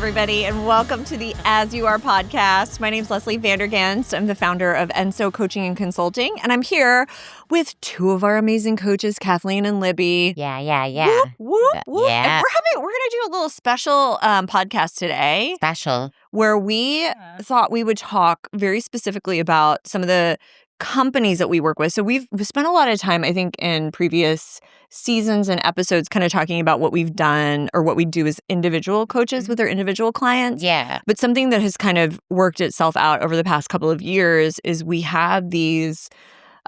everybody, and welcome to the As You Are podcast. My name is Leslie Vanderganst. I'm the founder of Enso Coaching and Consulting, and I'm here with two of our amazing coaches, Kathleen and Libby. Yeah. Whoop, whoop, whoop. Yeah. And we're going to do a little special podcast today. Special. Where we thought we would talk very specifically about some of the companies that we work with. So we've spent a lot of time, I think, in previous seasons and episodes kind of talking about what we've done or what we do as individual coaches with our individual clients. Yeah. But something that has kind of worked itself out over the past couple of years is we have these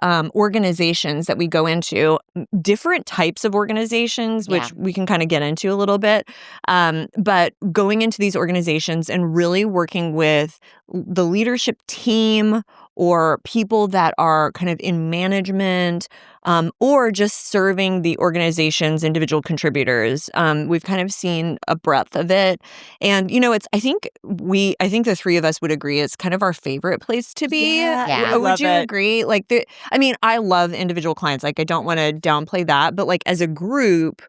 organizations that we go into, different types of organizations, which we can kind of get into a little bit. But going into these organizations and really working with the leadership team or people that are kind of in management or just serving the organization's individual contributors. We've kind of seen a breadth of it. And, you know, I think the three of us would agree it's kind of our favorite place to be. Yeah. Would you agree? Like, I love individual clients. Like, I don't want to downplay that. But like as a group,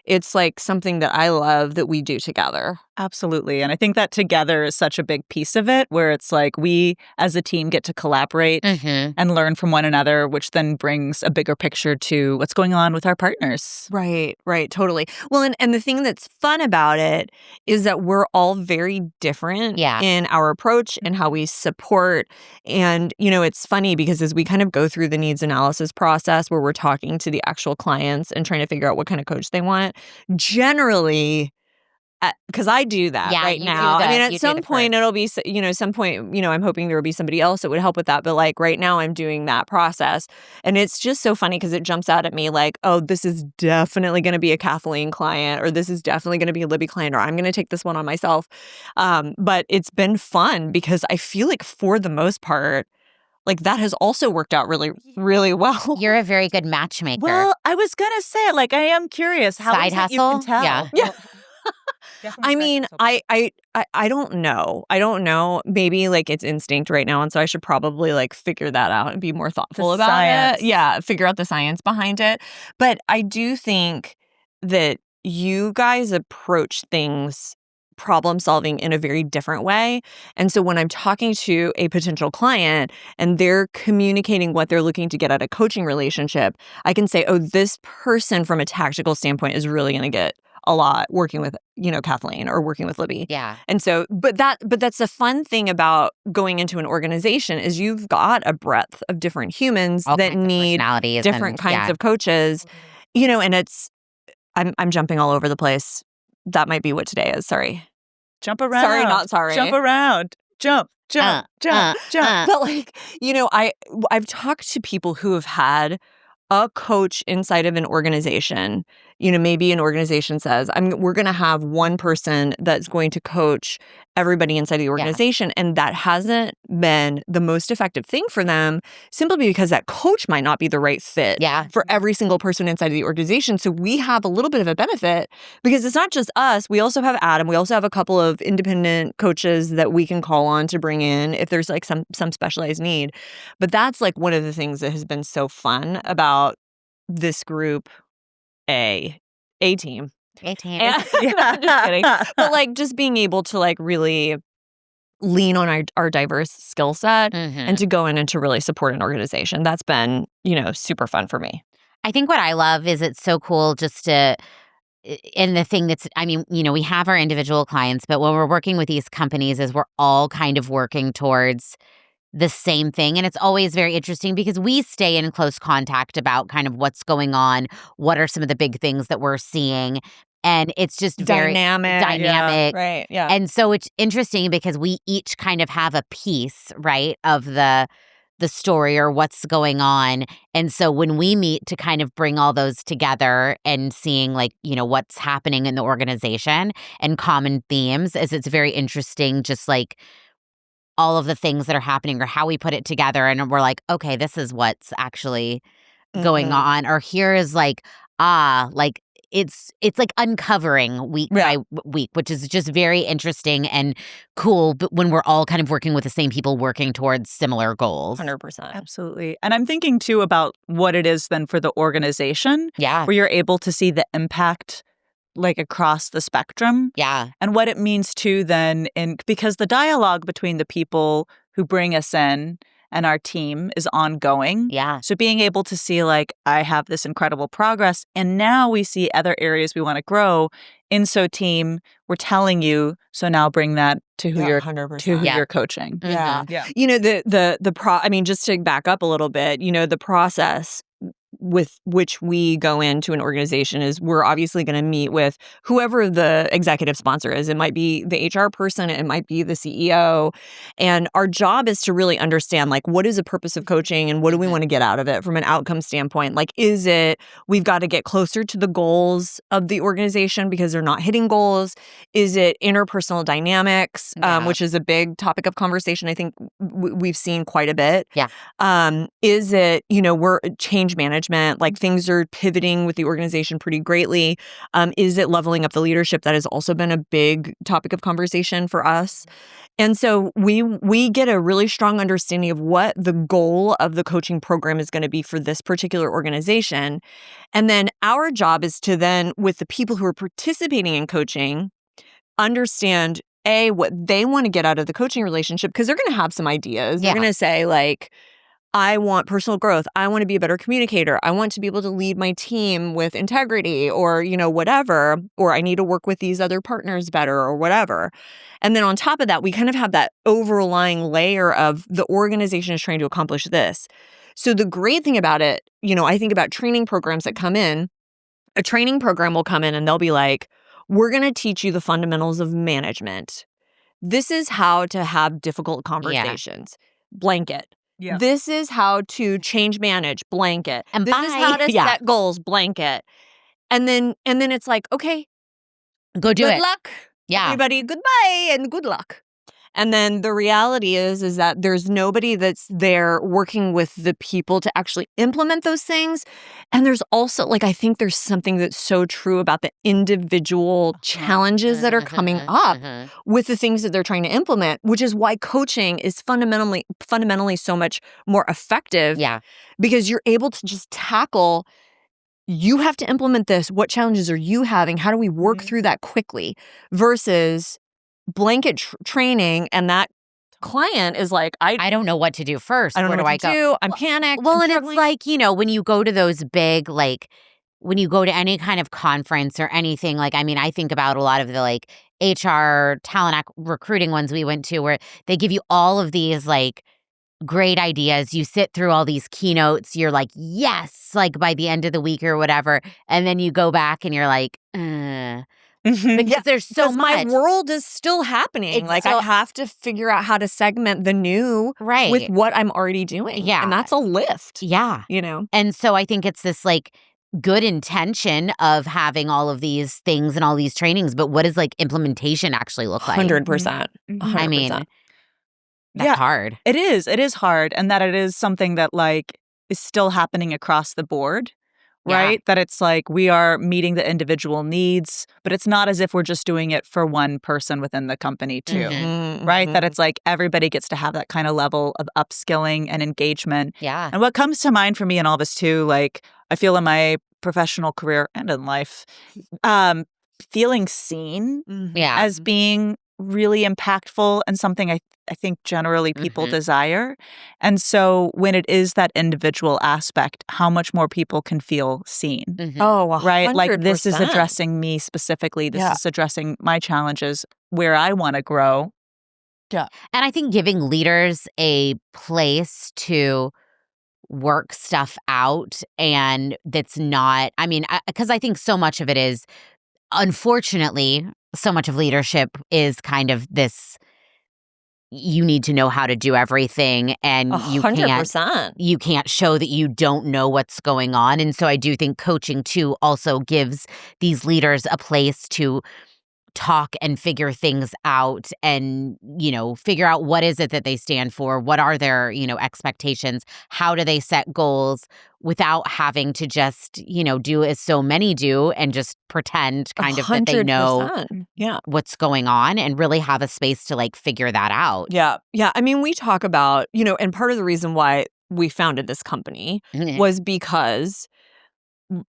it's like something that I love that we do together. Absolutely. And I think that together is such a big piece of it, where it's like we as a team get to collaborate and learn from one another, which then brings a bigger picture to what's going on with our partners. Right, totally. Well, and the thing that's fun about it is that we're all very different in our approach and how we support. And, you know, it's funny because as we kind of go through the needs analysis process where we're talking to the actual clients and trying to figure out what kind of coach they want, generally, because I do that right now. I mean, at some point it'll be, I'm hoping there will be somebody else that would help with that. But like right now I'm doing that process. And it's just so funny because it jumps out at me like, oh, this is definitely going to be a Kathleen client, or this is definitely going to be a Libby client, or I'm going to take this one on myself. But it's been fun because I feel like for the most part, like that has also worked out really, really well. You're a very good matchmaker. Well, I was going to say, like, I am curious. How Side is it hustle? you can tell? Yeah. I mean, I don't know. I don't know. Maybe like it's instinct right now. And so I should probably like figure that out and be more thoughtful about it. Yeah. Figure out the science behind it. But I do think that you guys approach things problem solving in a very different way. And so when I'm talking to a potential client and they're communicating what they're looking to get out of a coaching relationship, I can say, oh, this person from a tactical standpoint is really going to get a lot working with, Kathleen or working with Libby. Yeah. And so, but that's the fun thing about going into an organization is you've got a breadth of different humans that need different kinds of coaches, and I'm jumping all over the place. That might be what today is. Sorry. Jump around. Sorry, not sorry. Jump around. Jump. But like, I've talked to people who have had a coach inside of an organization. Maybe an organization says, we're going to have one person that's going to coach everybody inside the organization. And that hasn't been the most effective thing for them simply because that coach might not be the right fit for every single person inside of the organization. So we have a little bit of a benefit because it's not just us. We also have Adam. We also have a couple of independent coaches that we can call on to bring in if there's like some specialized need. But that's like one of the things that has been so fun about this group, A team. A team. And, I'm just kidding. But like just being able to like really lean on our diverse skill set and to go in and to really support an organization. That's been, super fun for me. I think what I love is it's so cool just to, and the thing that's, we have our individual clients, but when we're working with these companies is we're all kind of working towards the same thing. And it's always very interesting because we stay in close contact about kind of what's going on, what are some of the big things that we're seeing. And it's just very dynamic. Yeah, right. Yeah. And so it's interesting because we each kind of have a piece, right, of the story or what's going on. And so when we meet to kind of bring all those together and seeing like, what's happening in the organization and common themes, is it's very interesting, just like all of the things that are happening or how we put it together. And we're like, okay, this is what's actually going on. Or here is like, it's like uncovering week by week, which is just very interesting and cool. But when we're all kind of working with the same people working towards similar goals. 100%. Absolutely. And I'm thinking too about what it is then for the organization. Yeah. Where you're able to see the impact like across the spectrum. Yeah. And what it means too then because the dialogue between the people who bring us in and our team is ongoing. Yeah. So being able to see like, I have this incredible progress and now we see other areas we want to grow. In So Team, we're telling you, so now bring that to who you're 100%. to who you're coaching. Yeah. Mhm. Yeah. You know, I mean, just to back up a little bit, you know, the process with which we go into an organization is we're obviously going to meet with whoever the executive sponsor is. It might be the HR person, it might be the CEO. And our job is to really understand, like, what is the purpose of coaching and what do we want to get out of it from an outcome standpoint? Like, is it we've got to get closer to the goals of the organization because they're not hitting goals? Is it interpersonal dynamics, which is a big topic of conversation? I think we've seen quite a bit. Yeah. Is it, you know, we're change management, like things are pivoting with the organization pretty greatly. Is it leveling up the leadership? That has also been a big topic of conversation for us. And so we get a really strong understanding of what the goal of the coaching program is going to be for this particular organization. And then our job is to then, with the people who are participating in coaching, understand what they want to get out of the coaching relationship, because they're going to have some ideas. They're going to say like, I want personal growth. I want to be a better communicator. I want to be able to lead my team with integrity or, you know, whatever, or I need to work with these other partners better or whatever. And then on top of that, we kind of have that overlying layer of the organization is trying to accomplish this. So the great thing about it, you know, I think about training programs that come in, a training program will come in and they'll be like, we're going to teach you the fundamentals of management. This is how to have difficult conversations. Blanket. Yeah. This is how to change manage, blanket. And this is how to Yeah. set goals, blanket. And then it's like, okay, Go do it. good luck. Yeah. Everybody, goodbye and good luck. And then the reality is that there's nobody that's there working with the people to actually implement those things. And there's also, like, I think there's something that's so true about the individual challenges that are coming up with the things that they're trying to implement, which is why coaching is fundamentally so much more effective. Yeah. Because you're able to just tackle, you have to implement this. What challenges are you having? How do we work through that quickly? Versus blanket training, and that client is like, I don't know what to do first. I don't Where know do what I to go? do. I'm panicked. Well, I'm and struggling. it's like, you know, when you go to those big, like, when you go to any kind of conference or anything, like, I mean, I think about a lot of the like HR talent recruiting ones we went to where they give you all of these like great ideas. You sit through all these keynotes. You're like, yes, like by the end of the week or whatever. And then you go back and you're like, because there's so much. My world is still happening. It's like still- I have to figure out how to segment the new Right. with what I'm already doing. Yeah. And that's a lift. Yeah. You know? And so I think it's this like good intention of having all of these things and all these trainings, but what does like implementation actually look like? 100%. I mean, 100%. that's hard. It is. It is hard. And that it is something that like is still happening across the board, right? That it's like we are meeting the individual needs, but it's not as if we're just doing it for one person within the company too, right? That it's like everybody gets to have that kind of level of upskilling and engagement. Yeah. And what comes to mind for me in all this too, like I feel in my professional career and in life, feeling seen Yeah. as being really impactful and something I think generally people desire. And so when it is that individual aspect, how much more people can feel seen, Oh, 100%. right? Like this is addressing me specifically. This is addressing my challenges where I want to grow. And I think giving leaders a place to work stuff out and that's not, I mean, because I think so much of it is, unfortunately, so much of leadership is kind of this, you need to know how to do everything and you 100%. can't show that you don't know what's going on. And so I do think coaching too also gives these leaders a place to talk and figure things out and, you know, figure out what is it that they stand for, what are their, you know, expectations, how do they set goals without having to just, you know, do as so many do and just pretend kind of that they know 100%. what's going on and really have a space to like figure that out. Yeah. I mean, we talk about, you know, and part of the reason why we founded this company was because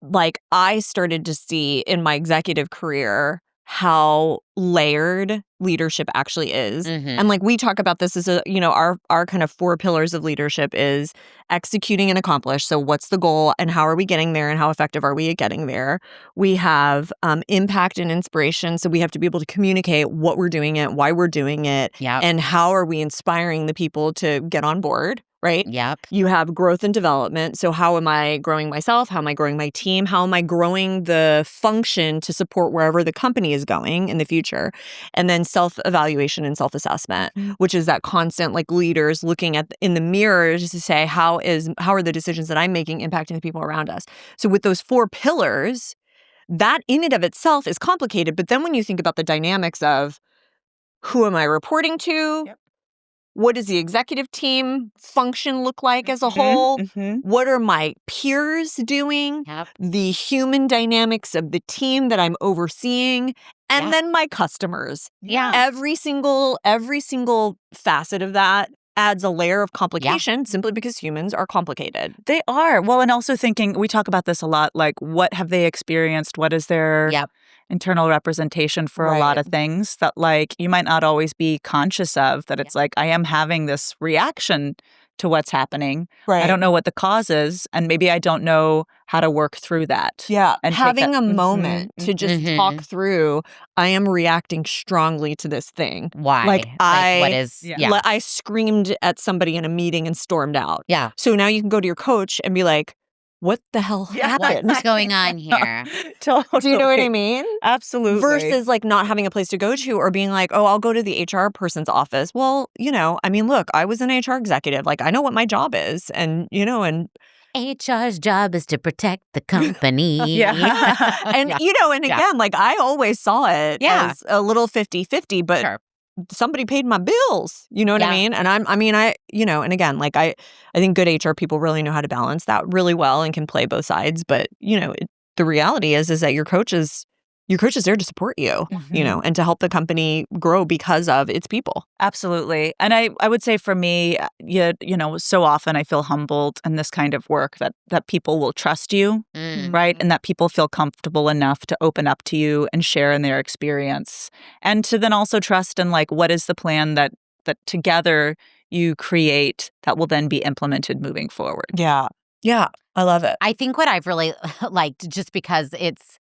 like I started to see in my executive career how layered leadership actually is. And like we talk about this as our kind of 4 pillars of leadership is executing and accomplish. So what's the goal and how are we getting there and how effective are we at getting there? We have impact and inspiration. So we have to be able to communicate what we're doing it, why we're doing it, and how are we inspiring the people to get on board. Right? Yep. You have growth and development. So how am I growing myself? How am I growing my team? How am I growing the function to support wherever the company is going in the future? And then self-evaluation and self-assessment, which is that constant like leaders looking in the mirror just to say, how are the decisions that I'm making impacting the people around us? So with those 4 pillars, that in and of itself is complicated. But then when you think about the dynamics of who am I reporting to? Yep. What does the executive team function look like as a whole? What are my peers doing? Yep. The human dynamics of the team that I'm overseeing, and then my customers. Yeah. Every single facet of that adds a layer of complication simply because humans are complicated. They are. Well, and also thinking, we talk about this a lot, like what have they experienced? What is their internal representation for a lot of things that like you might not always be conscious of, that it's like I am having this reaction to what's happening. Right. I don't know what the cause is, and maybe I don't know how to work through that. Yeah. And having a moment to just talk through, I am reacting strongly to this thing. Why? Like what is I screamed at somebody in a meeting and stormed out. Yeah. So now you can go to your coach and be like, what the hell happened? What's going on here? Totally. Do you know what I mean? Absolutely. Versus like not having a place to go to or being like, oh, I'll go to the HR person's office. Well, I mean, look, I was an HR executive. Like I know what my job is. And, and HR's job is to protect the company. And, and again, like I always saw it as a little 50-50, but somebody paid my bills. You know what I mean? And and again, like I think good HR people really know how to balance that really well and can play both sides. But, the reality is that your coach is there to support you, and to help the company grow because of its people. Absolutely. And I would say for me, so often I feel humbled in this kind of work that people will trust you, right? And that people feel comfortable enough to open up to you and share in their experience. And to then also trust in like, what is the plan that together you create that will then be implemented moving forward. Yeah. Yeah. I love it. I think what I've really liked, just because it's,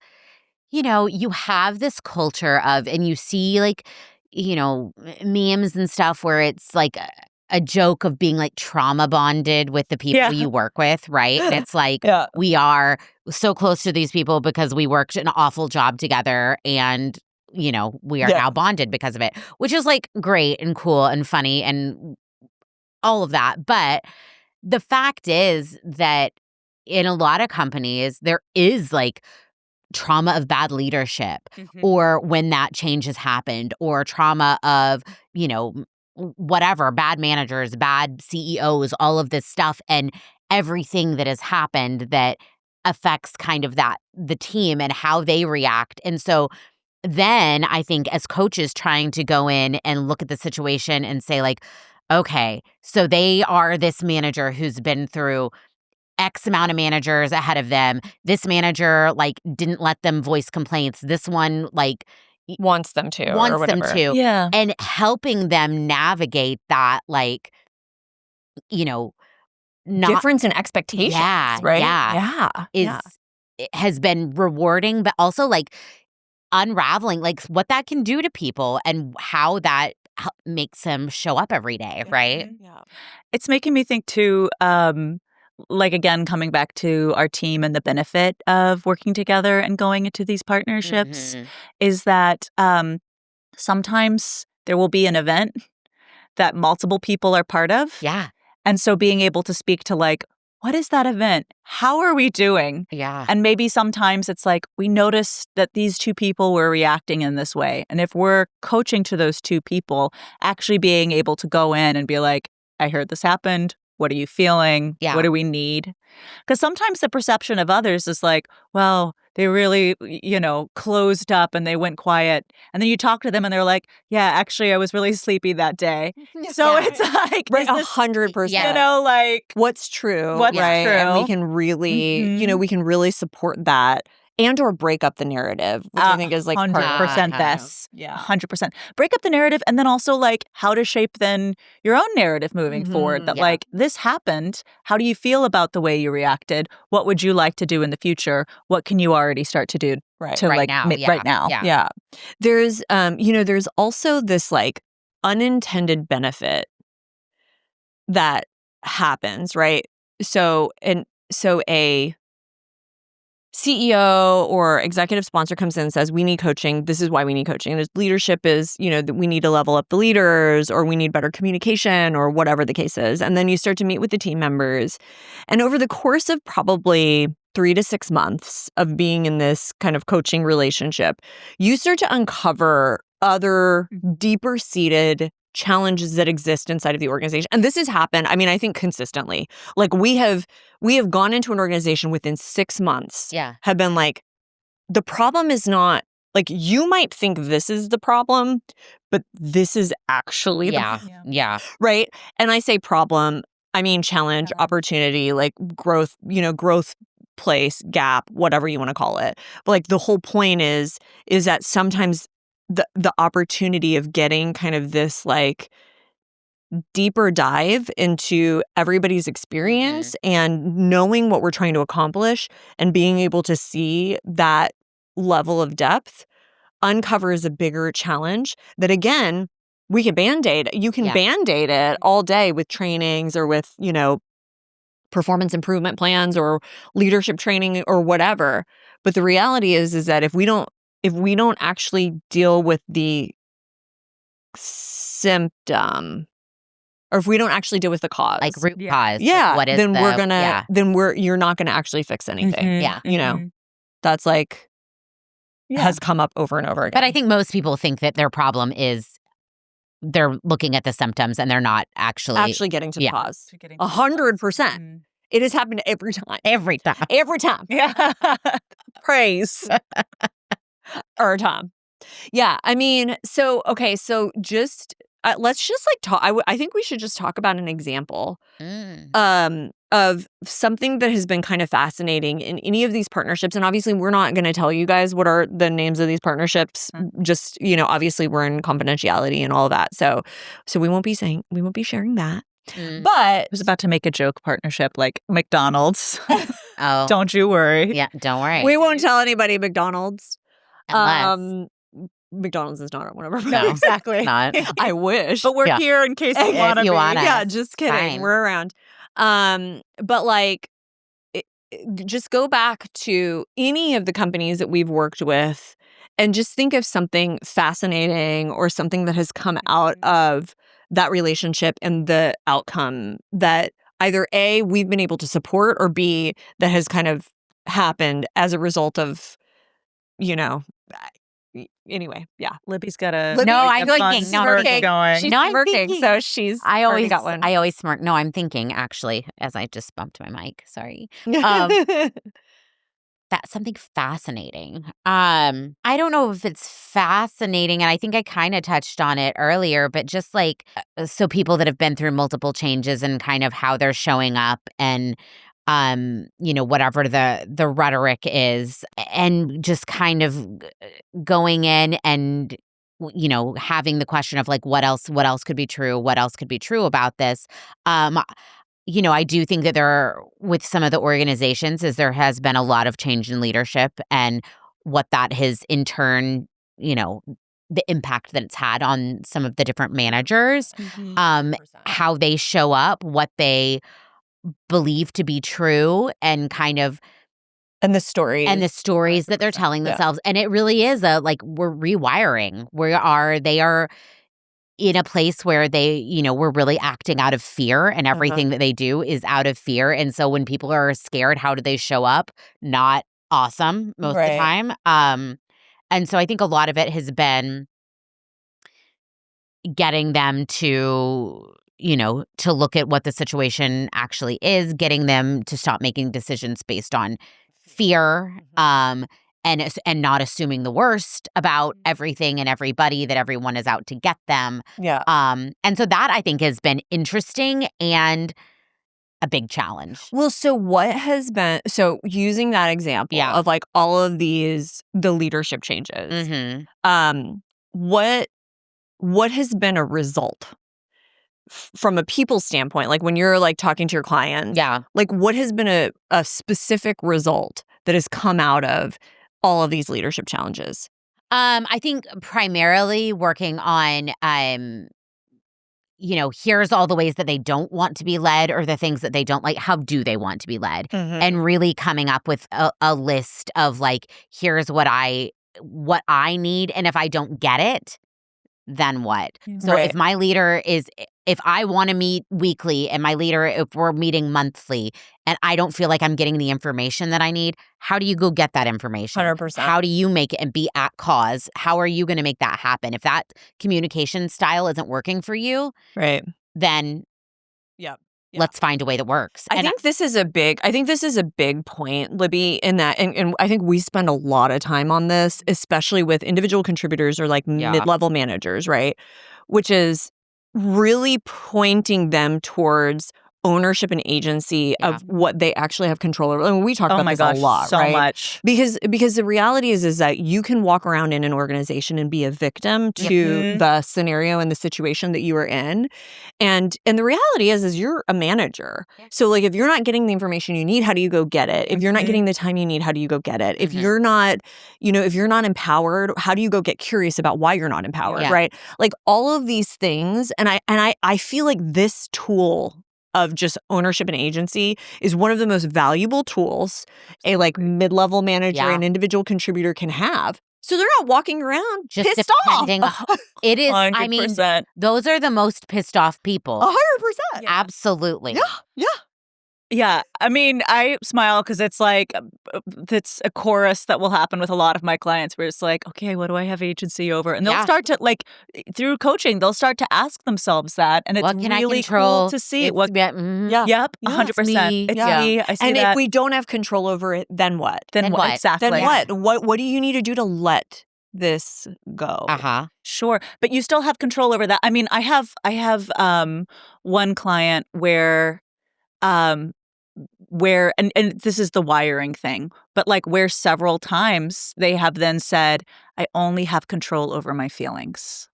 you have this culture of, and you see like, memes and stuff where it's like a joke of being like trauma bonded with the people you work with, right? And it's like, we are so close to these people because we worked an awful job together and, we are now bonded because of it, which is like great and cool and funny and all of that. But the fact is that in a lot of companies, there is like trauma of bad leadership or when that change has happened, or trauma of, whatever, bad managers, bad CEOs, all of this stuff and everything that has happened that affects kind of the team and how they react. And so then I think as coaches trying to go in and look at the situation and say like, okay, so they are this manager who's been through X amount of managers ahead of them. This manager like didn't let them voice complaints. This one like wants them to. Yeah. And helping them navigate that like, difference in expectations, right? Yeah. It has been rewarding, but also like unraveling like what that can do to people and how that makes them show up every day, right? Yeah. It's making me think too, like again, coming back to our team and the benefit of working together and going into these partnerships is that sometimes there will be an event that multiple people are part of. Yeah. And so being able to speak to like, what is that event? How are we doing? Yeah. And maybe sometimes it's like, we noticed that these 2 people were reacting in this way. And if we're coaching to those 2 people, actually being able to go in and be like, I heard this happened. What are you feeling? Yeah. What do we need? Because sometimes the perception of others is like, well, they really, closed up and they went quiet. And then you talk to them and they're like, yeah, actually, I was really sleepy that day. So it's like, right, is this, 100%. like what's true, what's right? true. And we can really, we can really support that and or break up the narrative, which I think is like 100% this. Yeah, 100%. Break up the narrative, and then also like how to shape then your own narrative moving forward. That like this happened. How do you feel about the way you reacted? What would you like to do in the future? What can you already start to do right now? Right now. Yeah. There's there's also this like unintended benefit that happens, right? So a CEO or executive sponsor comes in and says, we need coaching. This is why we need coaching. And leadership is, that we need to level up the leaders, or we need better communication, or whatever the case is. And then you start to meet with the team members. And over the course of probably 3 to 6 months of being in this kind of coaching relationship, you start to uncover other deeper seated challenges that exist inside of the organization. And this has happened, I mean, I think consistently. Like we have gone into an organization within 6 months, have been like, the problem is not, like, you might think this is the problem, but this is actually the problem. Yeah. Right? And I say problem, I mean challenge, opportunity, like growth, growth place, gap, whatever you want to call it. But like the whole point is that sometimes the opportunity of getting kind of this like deeper dive into everybody's experience and knowing what we're trying to accomplish and being able to see that level of depth uncovers a bigger challenge that, again, we can Band-Aid. You can Band-Aid it all day with trainings or with, performance improvement plans or leadership training or whatever. But the reality is that if we don't actually deal with the symptom, or if we don't actually deal with the cause, like root cause, what is then you're not gonna actually fix anything. That's like has come up over and over again. But I think most people think that their problem is they're looking at the symptoms and they're not actually getting to the cause. 100%. It has happened every time. Every time. Yeah. Praise. Or Tom. Yeah. I mean, so just let's just like talk. I think we should just talk about an example of something that has been kind of fascinating in any of these partnerships. And obviously, we're not going to tell you guys what are the names of these partnerships. Just, obviously we're in confidentiality and all of that. So we won't be sharing that. But I was about to make a joke partnership like McDonald's. Oh. Don't you worry. Yeah, don't worry. We won't tell anybody McDonald's. Unless McDonald's is not one of our No, exactly. Not. I wish. But we're here in case you want to be. Yeah, just kidding. Fine. We're around. But like just go back to any of the companies that we've worked with and just think of something fascinating or something that has come out of that relationship and the outcome that either A, we've been able to support, or B, that has kind of happened as a result of, anyway, yeah. Libby's got a No, I'm thinking. No, going. She's I'm smirking, thinking. so she's I already got one. I always smirk. No, I'm thinking actually, as I just bumped my mic. Sorry. That's something fascinating. I don't know if it's fascinating, and I think I kind of touched on it earlier, but just like so people that have been through multiple changes and kind of how they're showing up and whatever the rhetoric is, and just kind of going in and having the question of like what else could be true, about this. I do think that with some of the organizations, there has been a lot of change in leadership and what that has in turn, the impact that it's had on some of the different managers, how they show up, what they believe to be true, and kind of and the stories that they're telling themselves. And it really is we're rewiring. They are in a place where they, we're really acting out of fear, and everything that they do is out of fear. And so when people are scared, how do they show up? Not awesome most of the time. And so I think a lot of it has been getting them to, to look at what the situation actually is, getting them to stop making decisions based on fear, and not assuming the worst about everything and everybody, that everyone is out to get them. Yeah. And so that I think has been interesting and a big challenge. Well, so what has been, so using that example of like all of the leadership changes, what has been a result from a people standpoint? Like when you're like talking to your clients, like what has been a specific result that has come out of all of these leadership challenges? I think primarily working on, here's all the ways that they don't want to be led or the things that they don't like. How do they want to be led? And really coming up with a list of like, here's what I need. And if I don't get it, then what? So if my leader if I want to meet weekly and my leader, if we're meeting monthly and I don't feel like I'm getting the information that I need, how do you go get that information? 100%. How do you make it and be at cause? How are you going to make that happen? If that communication style isn't working for you, then let's find a way that works. I think this is a big point, Libby, in that, and I think we spend a lot of time on this, especially with individual contributors or like mid-level managers, right? Which is really pointing them towards ownership and agency of what they actually have control over. I mean, we talk about this a lot, so right? much. Because the reality is that you can walk around in an organization and be a victim to the scenario and the situation that you are in. And the reality is you're a manager. So like if you're not getting the information you need, how do you go get it? If you're not getting the time you need, how do you go get it? If you're not, if you're not empowered, how do you go get curious about why you're not empowered, right? Like all of these things. And I feel like this tool of just ownership and agency is one of the most valuable tools a like mid-level manager and individual contributor can have. So they're not walking around just pissed off. It is, 100%. I mean, those are the most pissed off people. 100%. Absolutely. Yeah. I mean, I smile because it's like, it's a chorus that will happen with a lot of my clients where it's like, okay, what do I have agency over? And they'll start to like, through coaching, they'll start to ask themselves that. And it's really cool to see. Yep, 100%. It's me. I see and that. if we don't have control over it, then what? Then what? Exactly. Then what? What do you need to do to let this go? Sure. But you still have control over that. I mean, I have one client where and this is the wiring thing, but like where several times they have then said, I only have control over my feelings,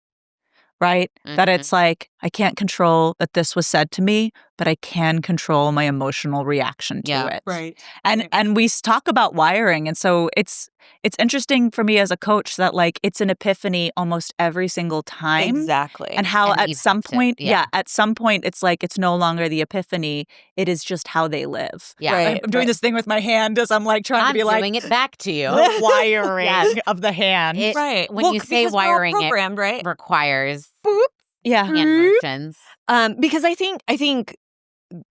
right? That it's like, I can't control that this was said to me, but I can control my emotional reaction to it. Right. And we talk about wiring. And so it's interesting for me as a coach that like it's an epiphany almost every single time. Exactly. And how at some point, at some point it's like it's no longer the epiphany. It is just how they live. Yeah. Right, I'm doing this thing with my hand as I'm like trying to be like. I'm doing it back to you. The wiring of the hand. When you say wiring, it requires hand motions. Because I think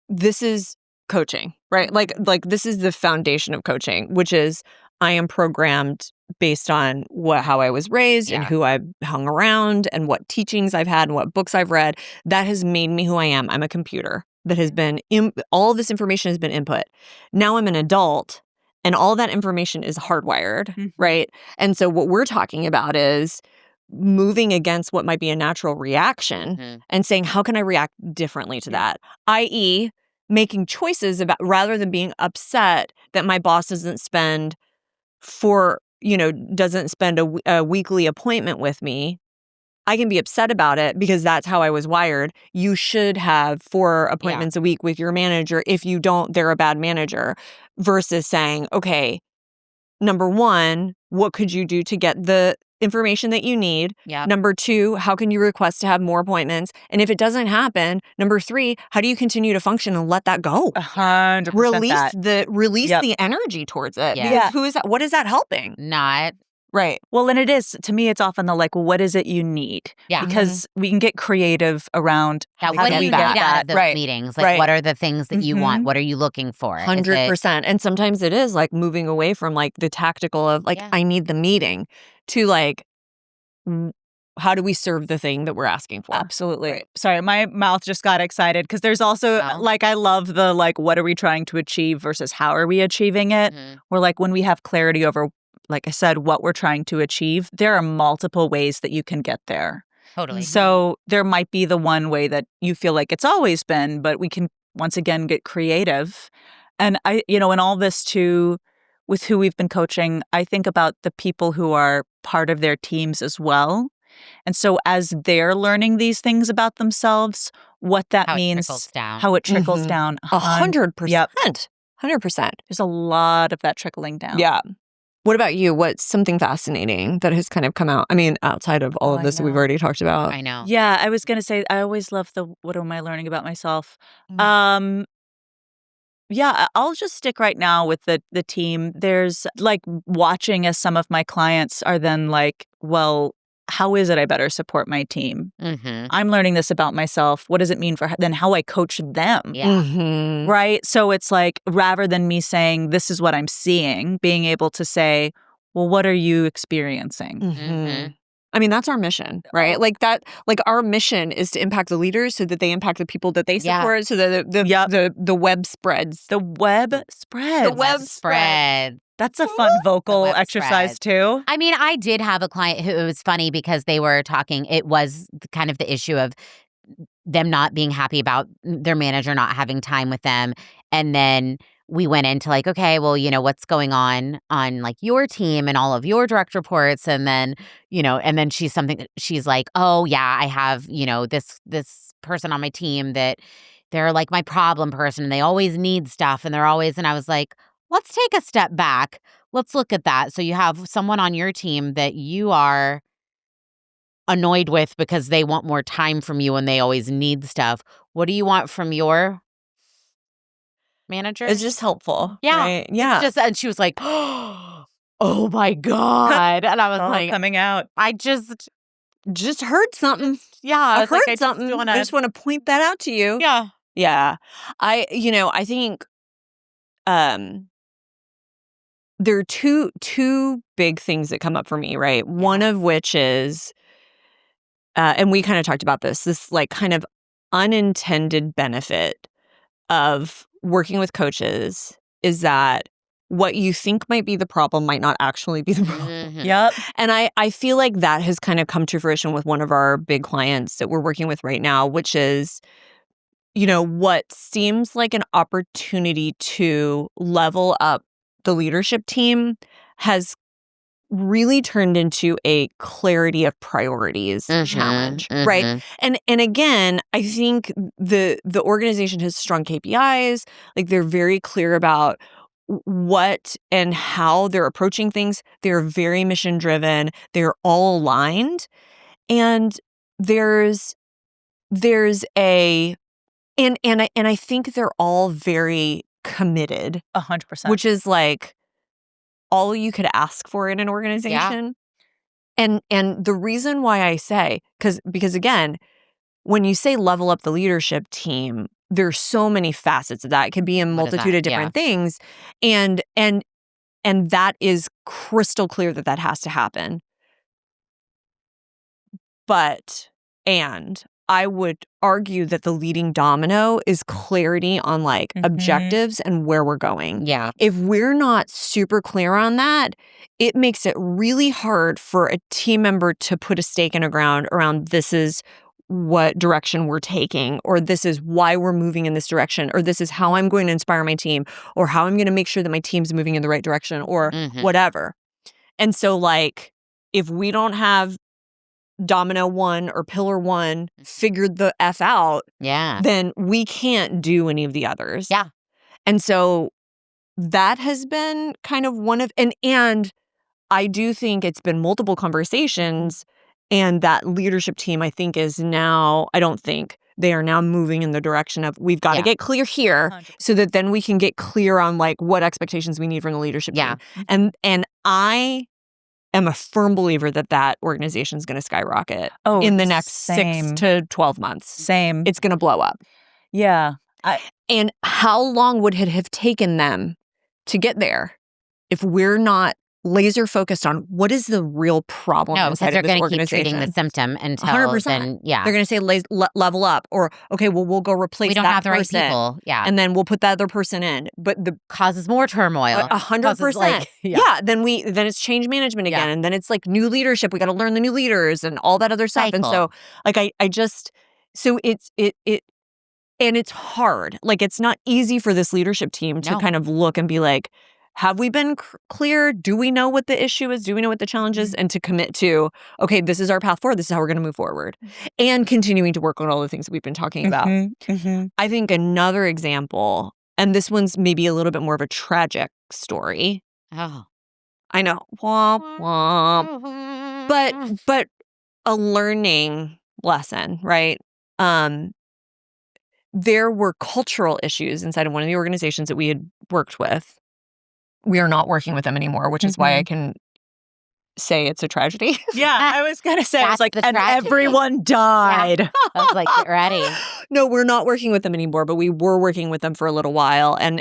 this is coaching, right? Like this is the foundation of coaching, which is I am programmed based on how I was raised and who I've hung around and what teachings I've had and what books I've read. That has made me who I am. I'm a computer that has been all of this information has been input. Now I'm an adult and all that information is hardwired, right? And so what we're talking about is moving against what might be a natural reaction and saying, how can I react differently to that? i.e., making choices about rather than being upset that my boss doesn't spend a weekly appointment with me. I can be upset about it because that's how I was wired. You should have 4 appointments a week with your manager. If you don't, they're a bad manager. Versus saying, okay, number 1, what could you do to get the information that you need? Number 2, how can you request to have more appointments? And if it doesn't happen, number 3, how do you continue to function and let that go? 100% Release the energy towards it. Because who is that? What is that helping? Not. Right. Well, and it is, to me, it's often the like, well, what is it you need? Because we can get creative around what do you need out of those meetings? Like, what are the things that you want? What are you looking for? 100%. And sometimes it is like moving away from like the tactical of like, I need the meeting to like, how do we serve the thing that we're asking for? Absolutely. Right. Sorry, my mouth just got excited because there's also I love the what are we trying to achieve versus how are we achieving it? Or when we have clarity over, like I said, what we're trying to achieve, there are multiple ways that you can get there. Totally. So there might be the one way that you feel like it's always been, but we can once again get creative. And in all this too, with who we've been coaching, I think about the people who are part of their teams as well. And so as they're learning these things about themselves, what that means, how it trickles down. 100%. Yep. 100%. There's a lot of that trickling down. Yeah. What about you? What's something fascinating that has kind of come out? I mean, outside of all of this that we've already talked about. I know. Yeah, I was going to say, I always love what am I learning about myself? Yeah, I'll just stick right now with the team. There's watching as some of my clients are then well, how is it I better support my team? I'm learning this about myself. What does it mean for then how I coach them? Yeah. Right? So it's rather than me saying, this is what I'm seeing, being able to say, well, what are you experiencing? I mean, that's our mission, right? Our mission is to impact the leaders so that they impact the people that they support, so that the web spreads. The web spreads. The web spread. That's a fun vocal exercise too. I mean, I did have a client who, it was funny because they were talking, it was kind of the issue of them not being happy about their manager not having time with them. And then we went into okay, well, what's going on your team and all of your direct reports. And then, and then she's like, oh yeah, I have, this person on my team that they're my problem person and they always need stuff and I was like, let's take a step back. Let's look at that. So you have someone on your team that you are annoyed with because they want more time from you and they always need stuff. What do you want from your manager? It's just helpful. Yeah. Right? Yeah. And she was like, oh my God. And I was coming out. I just heard something. Yeah. I heard something. I just want to point that out to you. Yeah. Yeah. I think there are two big things that come up for me, right? Yeah. One of which is, and we kind of talked about this kind of unintended benefit of working with coaches is that what you think might be the problem might not actually be the problem. Yep. And I feel like that has kind of come to fruition with one of our big clients that we're working with right now, which is, what seems like an opportunity to level up the leadership team has really turned into a clarity of priorities challenge, right? And again, I think the organization has strong KPIs. They're very clear about what and how they're approaching things. They're very mission driven. They're all aligned, and there's a and I think they're all very committed. 100%. Which is all you could ask for in an organization. Yeah. And the reason why I say, because again, when you say level up the leadership team, there's so many facets of that. It could be a multitude of different things. And that is crystal clear that has to happen. But I would argue that the leading domino is clarity on objectives and where we're going. Yeah. If we're not super clear on that, it makes it really hard for a team member to put a stake in the ground around this is what direction we're taking, or this is why we're moving in this direction, or this is how I'm going to inspire my team, or how I'm going to make sure that my team's moving in the right direction, or whatever. And so if we don't have domino one or pillar one figured the F out, then we can't do any of the others. Yeah. And so that has been kind of one of, and I do think it's been multiple conversations, and that leadership team, I think, is now, I don't think, they are now moving in the direction of we've got to get clear here 100%. So that then we can get clear on what expectations we need from the leadership team. And I am a firm believer that organization is going to skyrocket in the next 6 to 12 months. Same. It's going to blow up. Yeah. And how long would it have taken them to get there if we're not laser focused on what is the real problem No, because inside they're of this going to keep organization. treating the symptom until 100%. then, They're going to say level up, or okay, well, we'll go replace we don't that have the right person, people. Yeah. and then we'll put that other person in. But the Causes more turmoil. 100%. Yeah. Then it's change management again, and then it's like new leadership. We got to learn the new leaders and all that other stuff. Cycle. And so, like, I just so it's and it's hard. Like, it's not easy for this leadership team to kind of look and be like, have we been clear? Do we know what the issue is? Do we know what the challenge is? And to commit to, okay, this is our path forward. This is how we're going to move forward. And continuing to work on all the things that we've been talking about. I think another example, and this one's maybe a little bit more of a tragic story. Oh. I know. Womp, womp. But a learning lesson, right? There were cultural issues inside of one of the organizations that we had worked with. We are not working with them anymore, which is why I can say it's a tragedy. Yeah, I was going to say, I was like, and tragedy. Everyone died. Yeah. I was like, get ready. No, we're not working with them anymore, but we were working with them for a little while. And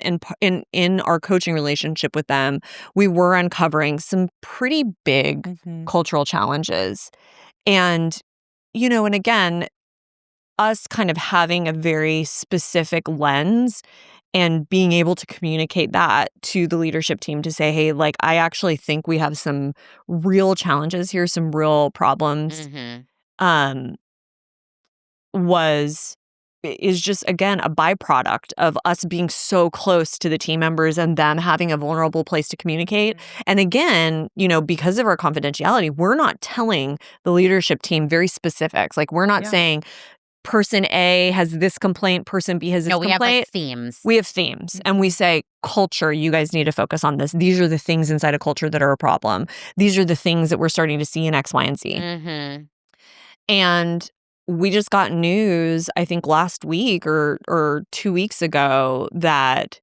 in our coaching relationship with them, we were uncovering some pretty big cultural challenges. And, and again, us kind of having a very specific lens and being able to communicate that to the leadership team to say, hey, like, I actually think we have some real challenges here, some real problems, is just, again, a byproduct of us being so close to the team members and them having a vulnerable place to communicate. And again, because of our confidentiality, we're not telling the leadership team very specifics. Like, we're not saying, person A has this complaint, person B has this complaint. No, we have like themes. We have themes. And we say, culture, you guys need to focus on this. These are the things inside a culture that are a problem. These are the things that we're starting to see in X, Y, and Z. And we just got news, I think last week or 2 weeks ago, that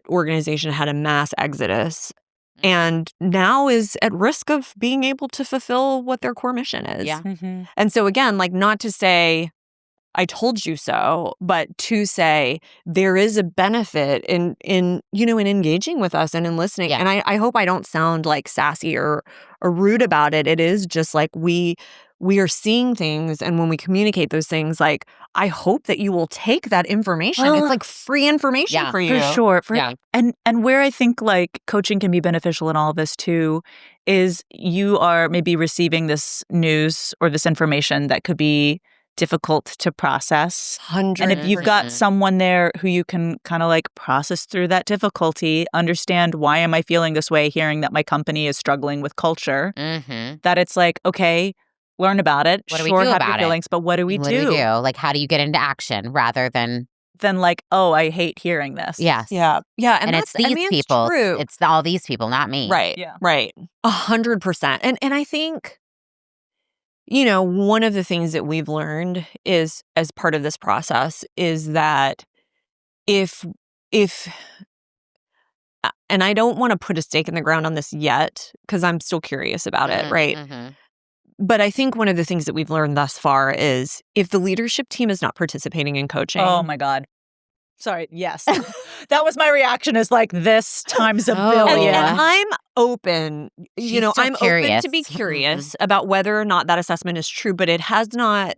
organization had a mass exodus and now is at risk of being able to fulfill what their core mission is. Yeah. And so again, like, not to say, I told you so, but to say there is a benefit in engaging with us and in listening. Yeah. And I hope I don't sound like sassy or rude about it. It is just like we are seeing things, and when we communicate those things, like, I hope that you will take that information. It's like free information for you. For sure. And where I think like coaching can be beneficial in all of this too is you are maybe receiving this news or this information that could be difficult to process. 100%. And if you've got someone there who you can kind of like process through that difficulty, understand, why am I feeling this way hearing that my company is struggling with culture, that it's like, okay, learn about it. What do we do have about your feelings, but what do we do? What do we do? Like, how do you get into action rather than like, oh, I hate hearing this. Yes. Yeah. And it's these people. True. It's all these people, not me. Right. Yeah. Right. 100%. And I think, one of the things that we've learned is, as part of this process, is that if and I don't want to put a stake in the ground on this yet, because I'm still curious about it, right? But I think one of the things that we've learned thus far is, if the leadership team is not participating in coaching. Oh my God. Sorry. Yes. That was my reaction, is like, this times a billion. And I'm open, I'm curious. open to be curious about whether or not that assessment is true, but it has not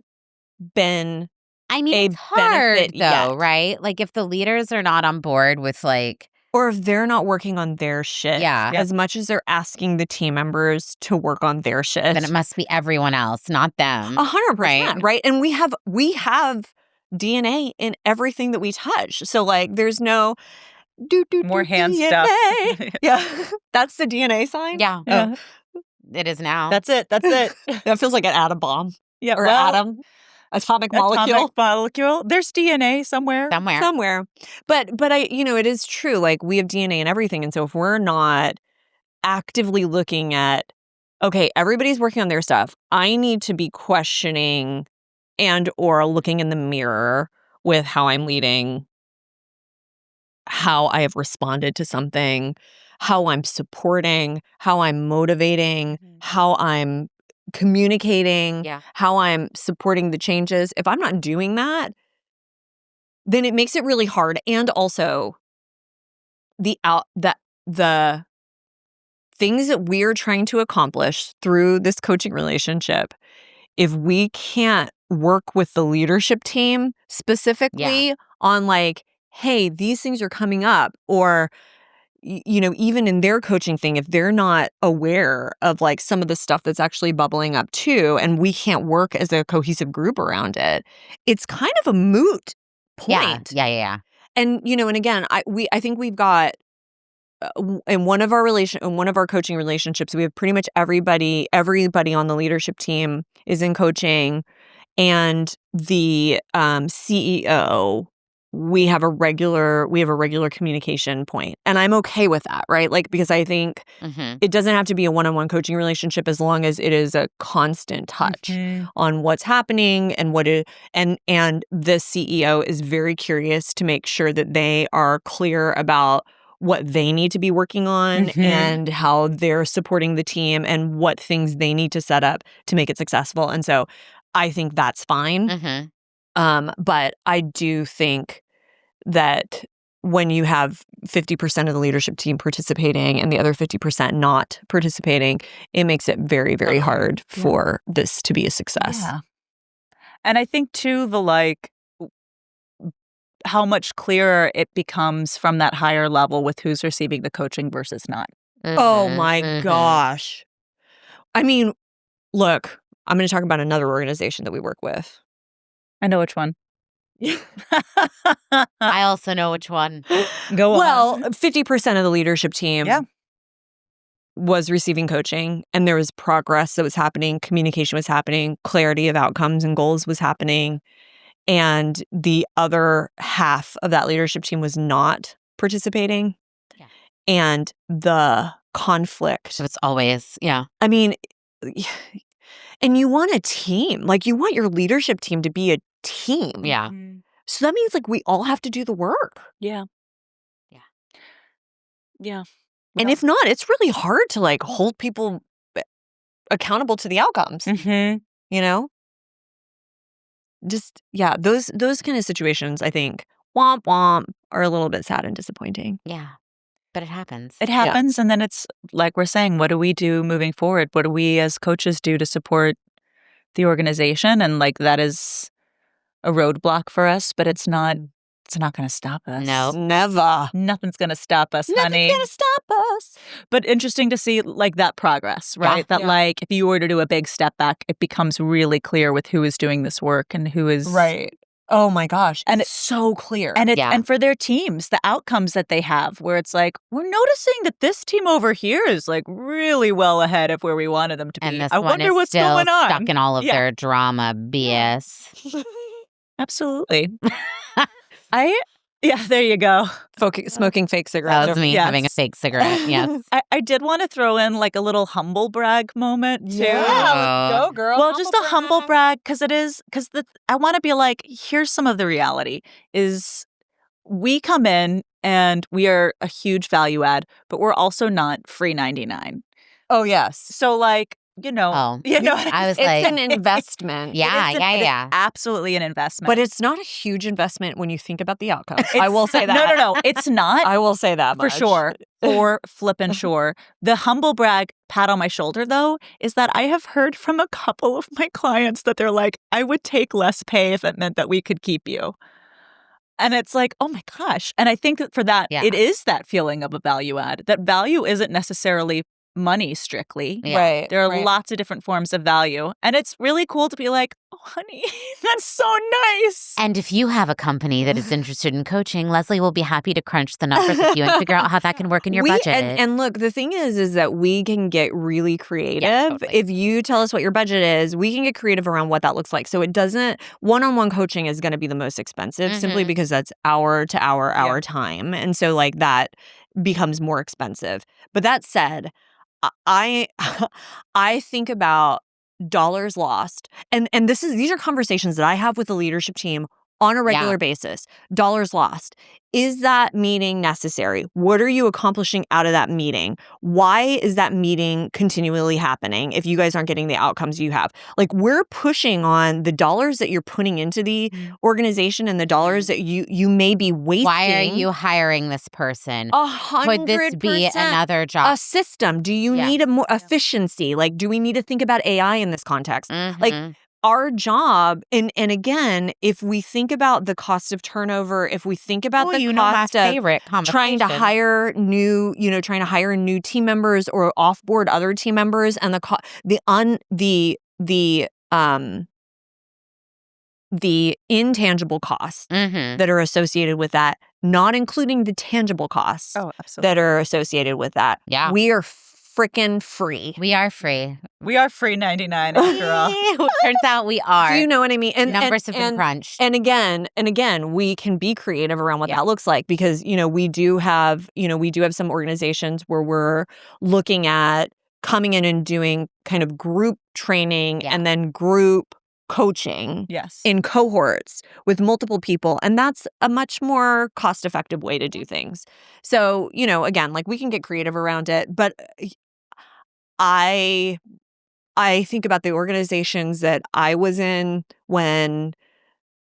been it's hard though, right? Like, if the leaders are not on board with or if they're not working on their shit as much as they're asking the team members to work on their shit, then it must be everyone else, not them. 100%, right? And we have DNA in everything that we touch. So like, there's no more hand DNA. stuff. Yeah. That's the DNA sign? Yeah. Oh. It is now. That's it. That feels like an atom bomb. Yeah. Or atom. Atomic molecule. There's DNA somewhere. But I, it is true. Like, we have DNA in everything. And so if we're not actively looking at, okay, everybody's working on their stuff, I need to be questioning and or looking in the mirror with how I'm leading, how I have responded to something, how I'm supporting, how I'm motivating, how I'm communicating, how I'm supporting the changes. If I'm not doing that, then it makes it really hard. And also the things that we are trying to accomplish through this coaching relationship, if we can't work with the leadership team specifically on like, hey, these things are coming up, or even in their coaching thing, if they're not aware of like some of the stuff that's actually bubbling up too, and we can't work as a cohesive group around it, it's kind of a moot point. Yeah. And and again, I think we've got in one of our coaching relationships, we have pretty much everybody on the leadership team is in coaching, and the CEO. We have a regular communication point, and I'm okay with that, right? Like, because I think it doesn't have to be a one-on-one coaching relationship as long as it is a constant touch on what's happening and and the CEO is very curious to make sure that they are clear about what they need to be working on and how they're supporting the team and what things they need to set up to make it successful. And so I think that's fine. But I do think that when you have 50% of the leadership team participating and the other 50% not participating, it makes it very, very hard for this to be a success. Yeah. And I think too, how much clearer it becomes from that higher level with who's receiving the coaching versus not. Oh my gosh. I mean, look, I'm going to talk about another organization that we work with. I know which one. I also know which one. Go on. Well, 50% of the leadership team was receiving coaching, and there was progress that was happening, communication was happening, clarity of outcomes and goals was happening, and the other half of that leadership team was not participating. Yeah. And the conflict. So it's always, I mean, and you want a team. Like, you want your leadership team to be a team. Yeah. So that means like we all have to do the work. Yeah. And if not, it's really hard to like hold people accountable to the outcomes. Just those kind of situations, I think, womp womp, are a little bit sad and disappointing. Yeah. But it happens. It happens, and then it's like we're saying, what do we do moving forward? What do we as coaches do to support the organization? And like that is a roadblock for us, but it's not going to stop us. No. Never. Nothing's going to stop us, honey. Nothing's going to stop us. But interesting to see like that progress, right? Like if you were to do a big step back, it becomes really clear with who is doing this work and who is right. Oh my gosh. And it's so clear. And and for their teams, the outcomes that they have, where it's like, we're noticing that this team over here is like really well ahead of where we wanted them to be. And this I one wonder is what's still going on. stuck in all of their drama BS. Absolutely. There you go. Smoking fake cigarettes. That was me having a fake cigarette, yes. I did want to throw in like a little humble brag moment too. Yeah, let's go, girl. Well, just a humble brag because I want to be like, here's some of the reality is we come in and we are a huge value add, but we're also not free 99. Oh, yes. So like, I was it's an investment. Yeah. Absolutely an investment. But it's not a huge investment when you think about the outcome. I will say that. No. It's not. I will say that much. For sure. For flippin' sure. The humble brag pat on my shoulder, though, is that I have heard from a couple of my clients that they're like, I would take less pay if it meant that we could keep you. And it's like, oh my gosh. And I think that for that, it is that feeling of a value add. That value isn't necessarily money strictly. Yeah. Right. There are lots of different forms of value. And it's really cool to be like, oh, honey, that's so nice. And if you have a company that is interested in coaching, Leslie will be happy to crunch the numbers with you and figure out how that can work in your budget. And look, the thing is that we can get really creative. Yeah, totally. If you tell us what your budget is, we can get creative around what that looks like. So it doesn't, one-on-one coaching is going to be the most expensive simply because that's hour to hour time. And so like that becomes more expensive. But that said, I think about dollars lost, and these are conversations that I have with the leadership team on a regular basis, dollars lost. Is that meeting necessary? What are you accomplishing out of that meeting? Why is that meeting continually happening if you guys aren't getting the outcomes you have? Like, we're pushing on the dollars that you're putting into the organization and the dollars that you may be wasting. Why are you hiring this person? 100%. Could this be another job? A system. Do you need a more efficiency? Like, do we need to think about AI in this context? Like, our job, and again, if we think about the cost of turnover, if we think about the cost of trying to hire new, trying to hire new team members or offboard other team members, and the intangible costs that are associated with that, not including the tangible costs that are associated with that. Yeah. We are freaking free. We are free. We are free 99 after all. Turns out we are. Do you know what I mean? And numbers have been crunched. And again, we can be creative around what that looks like, because we do have some organizations where we're looking at coming in and doing kind of group training and then group coaching in cohorts with multiple people. And that's a much more cost-effective way to do things. So, again, like, we can get creative around it, but I think about the organizations that I was in when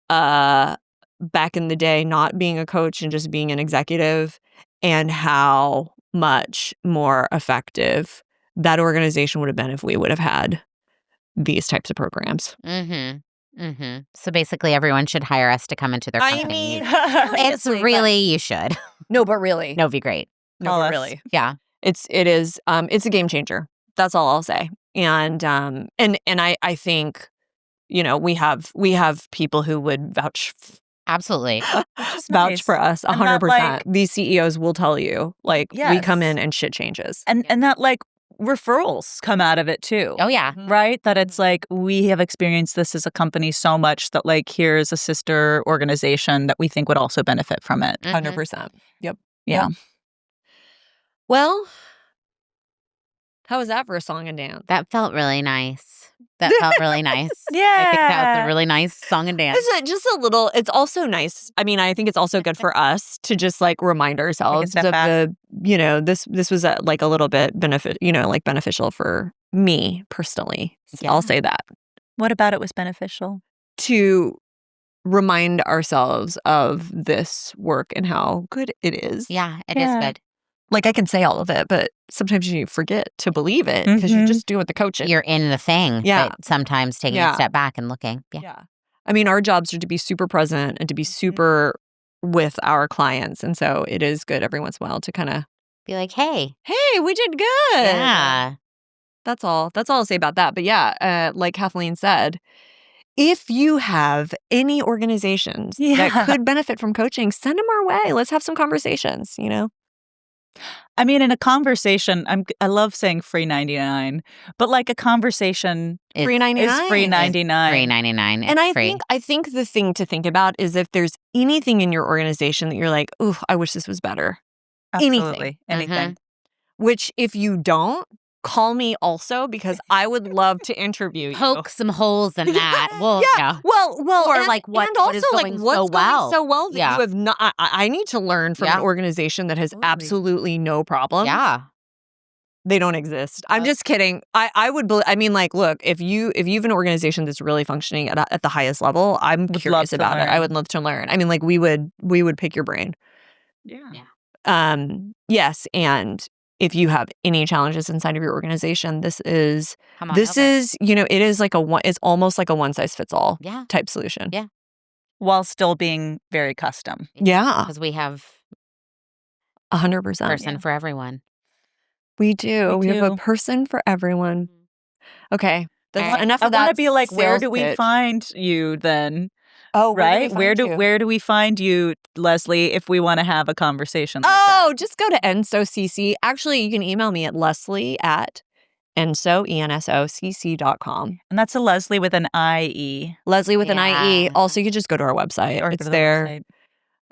back in the day, not being a coach and just being an executive, and how much more effective that organization would have been if we would have had these types of programs. So basically, everyone should hire us to come into their company. It's really, you should. No, but really. No, it'd be great. No, but really. Yeah. It's a game changer. That's all I'll say. And I think, we have people who would vouch. Absolutely. Vouch for us 100%. These CEOs will tell you, like, we come in and shit changes. And that, like, referrals come out of it too. Oh, yeah. Right? That it's like, we have experienced this as a company so much that, like, here's a sister organization that we think would also benefit from it. 100%. Yep. Yeah. Well, how was that for a song and dance? That felt really nice. That felt really nice. Yeah. I think that was a really nice song and dance. It's also nice. I mean, I think it's also good for us to just, like, remind ourselves of this was a little bit beneficial for me personally. Yeah. I'll say that. What about it was beneficial? To remind ourselves of this work and how good it is. Yeah, it is good. Like, I can say all of it, but sometimes you forget to believe it because you're just doing the coaching. You're in the thing. Yeah. But sometimes taking a step back and looking. Yeah. I mean, our jobs are to be super present and to be super with our clients. And so it is good every once in a while to kind of be like, hey, we did good. Yeah. That's all I'll say about that. But yeah, like Kathleen said, if you have any organizations that could benefit from coaching, send them our way. Let's have some conversations, I mean, in a conversation, I love saying free 99, but, like, a conversation free 99 is free 99. Free 99. And I think the thing to think about is if there's anything in your organization that you're like, ooh, I wish this was better. Absolutely. Anything. Which, if you don't, call me also, because I would love to interview you. Poke some holes in that. Well, Well, or and, like what is going what's so well. going so well that you have not. I need to learn from an organization that has absolutely no problems. Yeah. They don't exist. I'm just kidding. I would. I mean, like, look, if you have an organization that's really functioning at the highest level, I'm curious about it. I would love to learn. I mean, like, we would pick your brain. Yeah. Yes, and if you have any challenges inside of your organization, it is like it's almost like a one size fits all type solution. Yeah. While still being very custom. Yeah. Because we have 100% person for everyone. We do. We have a person for everyone. Okay. That's enough of that. I want to be like, where do we pitch. Find you then? Oh, right. Where do we find you, Leslie, if we want to have a conversation like that? Just go to ENSOCC. Actually, you can email me at leslie@ensocc.com. And that's a Leslie with an IE. Leslie with an IE. Also, you could just go to our website. Or it's there.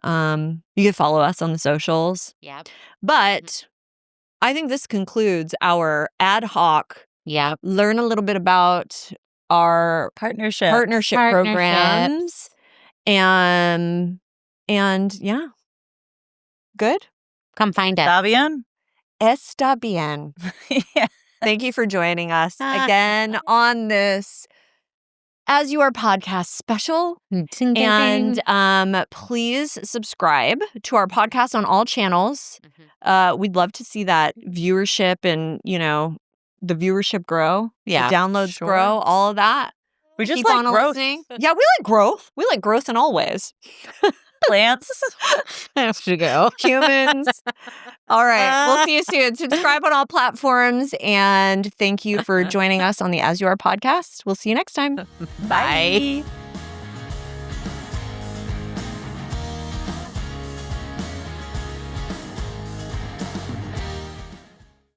Website. You can follow us on the socials. Yep. But I think this concludes our ad hoc. Yeah. Learn a little bit about our partnership programs And yeah. Good? Come find it. Está bien. Yeah. Thank you for joining us again on this As You Are podcast special. And please subscribe to our podcast on all channels. We'd love to see that viewership and, the viewership grow. Yeah. The downloads grow, all of that. We just Keep like on growth. listening. Yeah, we like growth. We like growth in all ways. Plants. Have to go. Humans. All right. We'll see you soon. Subscribe on all platforms. And thank you for joining us on the As You Are podcast. We'll see you next time. Bye.